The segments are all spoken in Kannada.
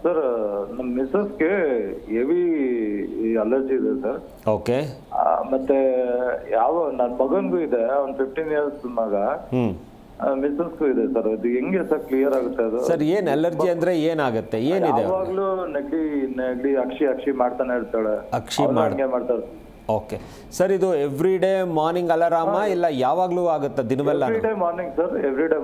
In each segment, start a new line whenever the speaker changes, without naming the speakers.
ಸರ್ ನಮ್ಮ ಮಿಸಸ್ಗೆ ಹೆವಿ ಅಲರ್ಜಿ ಇದೆ ಸರ್.
ಓಕೆ.
ಮತ್ತೆ ನನ್ನ ಮಗನ್ಗೂ ಇದೆ, ಅವ್ನು 15 ಇಯರ್ಸ್ ಮಗ. ಮಿಸಸ್ಗೂ ಇದೆ ಸರ್. ಅದು ಹೆಂಗೆ ಸರ್ ಕ್ಲಿಯರ್ ಆಗುತ್ತೆ ಅದು?
ಸರ್ ಏನ್ ಅಲರ್ಜಿ ಅಂದ್ರೆ ಏನಾಗುತ್ತೆ, ಏನಿದೆ?
ಯಾವಾಗ್ಲೂ ನೆಗಡಿ ಅಕ್ಷಿ ಮಾಡ್ತಾನೆ ಇರ್ತಾಳೆ.
ಅಕ್ಷಿ ಮಾಡ್ತಾರೆ. ಓಕೆ ಸರ್, ಇದು ಎವ್ರಿ ಡೇ ಮಾರ್ನಿಂಗ್ ಅಲಾರಾಮ ಇಲ್ಲ ಯಾವಾಗಲೂ ಆಗುತ್ತಾ ದಿನವೆಲ್ಲ?
Morning sir, every day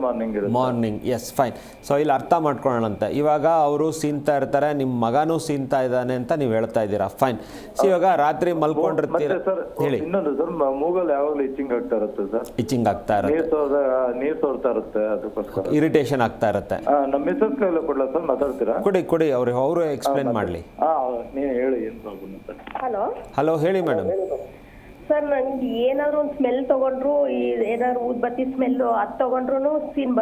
morning. Yes, fine. So ಇಲ್ಲಿ ಅರ್ಥ ಮಾಡ್ಕೊಳ್ಳೋಣಂತೆ. ಇವಾಗ ಅವರು ಸೀನ್ತಾ ಇರ್ತಾರೆ, ನಿಮ್ಮ ಮಗನೂ ಸೀನ್ತಾ ಇದ್ದಾನೆ ಅಂತ ನೀವು ಹೇಳ್ತಾ ಇದ್ದೀರಾ. ಫೈನ್. ಸೊ ಇವಾಗ ರಾತ್ರಿ ಮಲ್ಕೊಂಡಿರ್ತೀರ.
ಹೇಳಿ. ಇನ್ನೊಂದು ಸರ್, ಮೂಗಲ್ಲಿ ಯಾವಾಗಲೂ ಇಚ್ಚಿಂಗ್ ಆಗ್ತಾ ಇರುತ್ತೆ ಸರ್.
ಇಚ್ಚಿಂಗ್ ಆಗ್ತಾ ಇರುತ್ತೆ,
ನೀರ್ ಸೋರ್ತಾ ಇರುತ್ತೆ, ಅದಕ್ಕೋಸ್ಕರ
ಇರಿಟೇಷನ್ ಆಗ್ತಾ ಇರುತ್ತೆ.
ನಮ್ಮ ಮಿಸಸ್ ಕೈಯಲ್ಲಿ ಕೊಡ್ಲಾ ಸರ್? ಮಾತಾಡ್ತೀರಾ?
ಕೊಡಿ ಅವರು ಎಕ್ಸ್ಪ್ಲೇನ್ ಮಾಡಲಿ.
ನೀವು ಹೇಳಿ ಏನು ಪ್ರಾಬ್ಲಮ್ ಅಂತ.
ಹಲೋ, ಹೇಳಿ ಮೇಡಮ್.
ಸರ್, ನಂಗೆ ಏನಾದ್ರು ಒಂದು ಸ್ಮೆಲ್ ತಗೊಂಡ್ರು, ಏನಾದ್ರು ಊದ್ಬತ್ತಿ ಸ್ಮೆಲ್ ಅದು ತಗೊಂಡ್ರು ಸೀನ್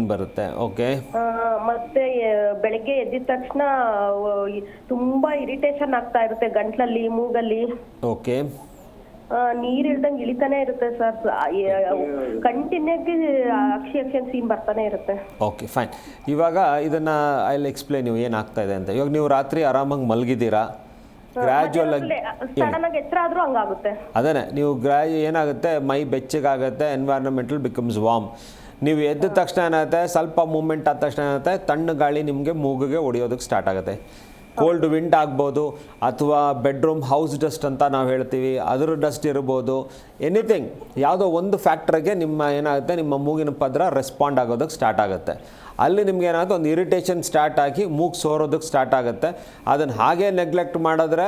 ಬರುತ್ತೆ. ಓಕೆ. ಮತ್ತೆ ಬೆಳಗ್ಗೆ ಎದ್ದಿದ ತಕ್ಷಣ ತುಂಬಾ ಇರಿಟೇಷನ್ ಆಗ್ತಾ ಇರುತ್ತೆ ಗಂಟ್ಲಲ್ಲಿ, ಮೂಗಲ್ಲಿ.
ಓಕೆ.
ನೀರ್ ಇಳ್ದಂಗೆ ಇಳಿತಾನೆ ಇರುತ್ತೆ ಸರ್. ಕಂಟಿನ್ಯೂಗೆ ಅಕ್ಷಿ ಸೀನ್ ಬರ್ತಾನೆ ಇರುತ್ತೆ.
Okay, fine. ಇವಾಗ ಇದನ್ನ ಐ ವಿಲ್ ಎಕ್ಸ್ಪ್ಲೇನ್ ನೀವು ಏನಾಗ್ತಾ ಇದೆ ಅಂತ. ಇವಾಗ ನೀವು ರಾತ್ರಿ ಆರಾಮಾಗಿ ಮಲಗಿದ್ದೀರಾ, ಗ್ರಾಜುವಲ್ ಆಗಿ ಅದೇನೆ ನೀವು ಏನಾಗುತ್ತೆ, ಮೈ ಬೆಚ್ಚಗಾಗುತ್ತೆ, ಎನ್ವೈರನ್ಮೆಂಟಲ್ ಬಿಕಮ್ಸ್ ವಾರ್ಮ್. ನೀವು ಎದ್ದ ತಕ್ಷಣ ಏನಾಗುತ್ತೆ, ಸ್ವಲ್ಪ ಮೂಮೆಂಟ್ ಆದ ತಕ್ಷಣ ಏನಾಗುತ್ತೆ, ತಣ್ಣ ಗಾಳಿ ನಿಮಗೆ ಮೂಗಿಗೆ ಹೊಡೆಯೋದಕ್ಕೆ ಸ್ಟಾರ್ಟ್ ಆಗುತ್ತೆ. ಕೋಲ್ಡ್ ವಿಂಡ್ ಆಗ್ಬೋದು, ಅಥವಾ ಬೆಡ್ರೂಮ್ ಹೌಸ್ ಡಸ್ಟ್ ಅಂತ ನಾವು ಹೇಳ್ತೀವಿ, ಅದರ ಡಸ್ಟ್ ಇರ್ಬೋದು. ಎನಿಥಿಂಗ್, ಯಾವುದೋ ಒಂದು ಫ್ಯಾಕ್ಟ್ರಿಗೆ ಏನಾಗುತ್ತೆ, ನಿಮ್ಮ ಮೂಗಿನ ಪದರ ರೆಸ್ಪಾಂಡ್ ಆಗೋದಕ್ಕೆ ಸ್ಟಾರ್ಟ್ ಆಗುತ್ತೆ. ಅಲ್ಲಿ ನಿಮ್ಗೆ ಏನಾಗುತ್ತೆ, ಒಂದು ಇರಿಟೇಷನ್ ಸ್ಟಾರ್ಟ್ ಆಗಿ ಮೂಗು ಸೋರೋದಕ್ಕೆ ಸ್ಟಾರ್ಟ್ ಆಗುತ್ತೆ. ಅದನ್ನು ಹಾಗೆ ನೆಗ್ಲೆಕ್ಟ್ ಮಾಡಿದ್ರೆ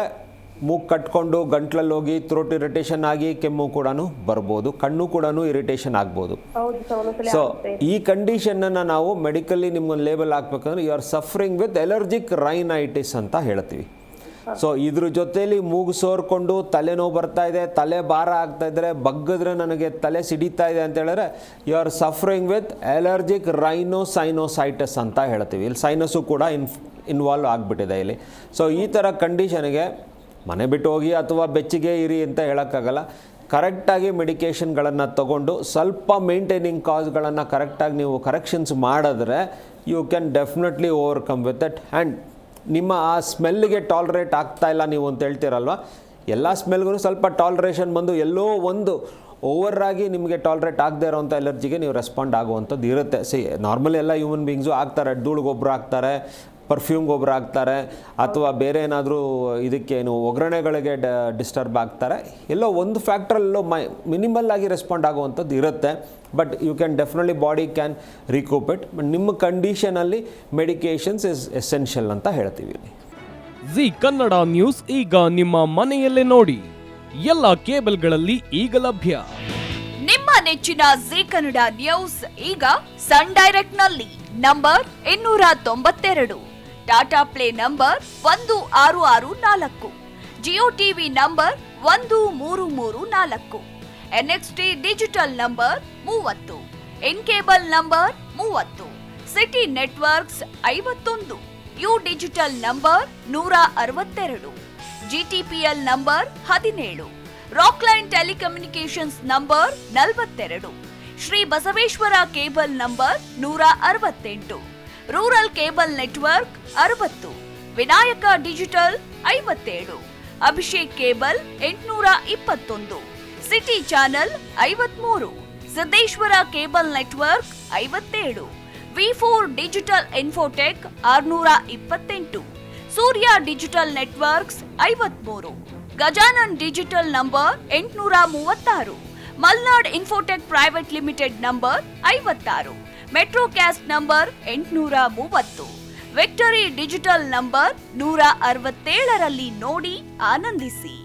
ಮೂಗು ಕಟ್ಕೊಂಡು ಗಂಟ್ಲಲ್ಲಿ ಹೋಗಿ ಥ್ರೋಟ್ ಇರಿಟೇಷನ್ ಆಗಿ ಕೆಮ್ಮು ಕೂಡ ಬರ್ಬೋದು, ಕಣ್ಣು ಕೂಡ ಇರಿಟೇಷನ್ ಆಗ್ಬೋದು. ಸೊ ಈ ಕಂಡೀಷನನ್ನು ನಾವು ಮೆಡಿಕಲಿ ನಿಮ್ಗೊಂದು ಲೇಬಲ್ ಹಾಕ್ಬೇಕಂದ್ರೆ you are suffering with allergic rhinitis ಅಂತ ಹೇಳ್ತೀವಿ. ಸೊ ಇದ್ರ ಜೊತೆಲಿ ಮೂಗು ಸೋರ್ಕೊಂಡು ತಲೆನೋವು ಬರ್ತಾ ಇದೆ, ತಲೆ ಭಾರ ಆಗ್ತಾ ಇದ್ರೆ, ಬಗ್ಗಿದ್ರೆ ನನಗೆ ತಲೆ ಸಿಡಿತಾ ಇದೆ ಅಂತ ಹೇಳಿದ್ರೆ you are suffering with allergic rhinosinusitis ಅಂತ ಹೇಳ್ತೀವಿ. ಇಲ್ಲಿ ಸೈನಸ್ಸು ಕೂಡ ಇನ್ವಾಲ್ವ್ ಆಗಿಬಿಟ್ಟಿದೆ ಇಲ್ಲಿ. ಸೊ ಈ ಥರ ಕಂಡೀಷನ್ಗೆ ಮನೆ ಬಿಟ್ಟು ಹೋಗಿ ಅಥವಾ ಬೆಚ್ಚಿಗೆ ಇರಿ ಅಂತ ಹೇಳೋಕ್ಕಾಗಲ್ಲ. ಕರೆಕ್ಟಾಗಿ ಮೆಡಿಕೇಷನ್ಗಳನ್ನು ತಗೊಂಡು ಸ್ವಲ್ಪ ಮೇಂಟೈನಿಂಗ್ ಕಾಸ್ಗಳನ್ನು ಕರೆಕ್ಟಾಗಿ ನೀವು ಕರೆಕ್ಷನ್ಸ್ ಮಾಡಿದ್ರೆ you can definitely overcome with that. And ನಿಮ್ಮ ಆ ಸ್ಮೆಲ್ಗೆ ಟಾಲರೇಟ್ ಆಗ್ತಾ ಇಲ್ಲ ನೀವು ಅಂತ ಹೇಳ್ತೀರಲ್ವ, ಎಲ್ಲ ಸ್ಮೆಲ್ಗೂ ಸ್ವಲ್ಪ ಟಾಲರೇಷನ್ ಬಂದು ಎಲ್ಲೋ ಒಂದು ಓವರಾಗಿ ನಿಮಗೆ ಟಾಲರೇಟ್ ಆಗದೆ ಇರೋವಂಥ ಎಲರ್ಜಿಗೆ ನೀವು ರೆಸ್ಪಾಂಡ್ ಆಗುವಂಥದ್ದು ಇರುತ್ತೆ. ನಾರ್ಮಲಿ ಎಲ್ಲ ಹ್ಯೂಮನ್ ಬೀಯಿಂಗ್ಸು ಆಗ್ತಾರೆ, ಧೂಳಿಗೊಬ್ಬರ ಆಗ್ತಾರೆ, ಪರ್ಫ್ಯೂಮ್ ಗೊಬ್ಬರ ಹಾಕ್ತಾರೆ, ಅಥವಾ ಬೇರೆ ಏನಾದರೂ ಇದಕ್ಕೇನು ಒಗ್ಗರಣೆಗಳಿಗೆ ಡಿಸ್ಟರ್ಬ್ ಆಗ್ತಾರೆ. ಎಲ್ಲೋ ಒಂದು ಫ್ಯಾಕ್ಟ್ರಲ್ಲೋ ಮಿನಿಮಲ್ ಆಗಿ ರೆಸ್ಪಾಂಡ್ ಆಗುವಂಥದ್ದು ಇರುತ್ತೆ. But you can definitely body can recoup it. But ನಿಮ್ಮ ಕಂಡೀಷನಲ್ಲಿ ಮೆಡಿಕೇಷನ್ಸ್ ಇಸ್ ಎಸೆನ್ಷಿಯಲ್ ಅಂತ ಹೇಳ್ತೀವಿ.
ಜಿ ಕನ್ನಡ ನ್ಯೂಸ್ ಈಗ ನಿಮ್ಮ ಮನೆಯಲ್ಲೇ ನೋಡಿ, ಎಲ್ಲ ಕೇಬಲ್ಗಳಲ್ಲಿ ಈಗ ಲಭ್ಯ.
ನಿಮ್ಮ ನೆಚ್ಚಿನ ಜಿ ಕನ್ನಡ ನ್ಯೂಸ್ ಈಗ ಸನ್ ಡೈರೆಕ್ಟ್ ನಲ್ಲಿ number 292, Tata play number 1664, Jio TV number 1334, NXT digital number 30, in cable number 30, city networks 51, U digital number 162, GTPL number 17, Rockline telecommunications number 42, Shri Basaveshwara cable number 168, rural cable network 60, Vinayaka digital 57, Abhishek cable 821, city channel 53, Siddeshwara cable network 57, V4 digital Infotech 628, Surya digital networks 53, Gajanan digital number 836, Malnad infotech private limited number 56, Metrocast number 830, victory digital number 167ರಲ್ಲಿ ನೋಡಿ ಆನಂದಿಸಿ.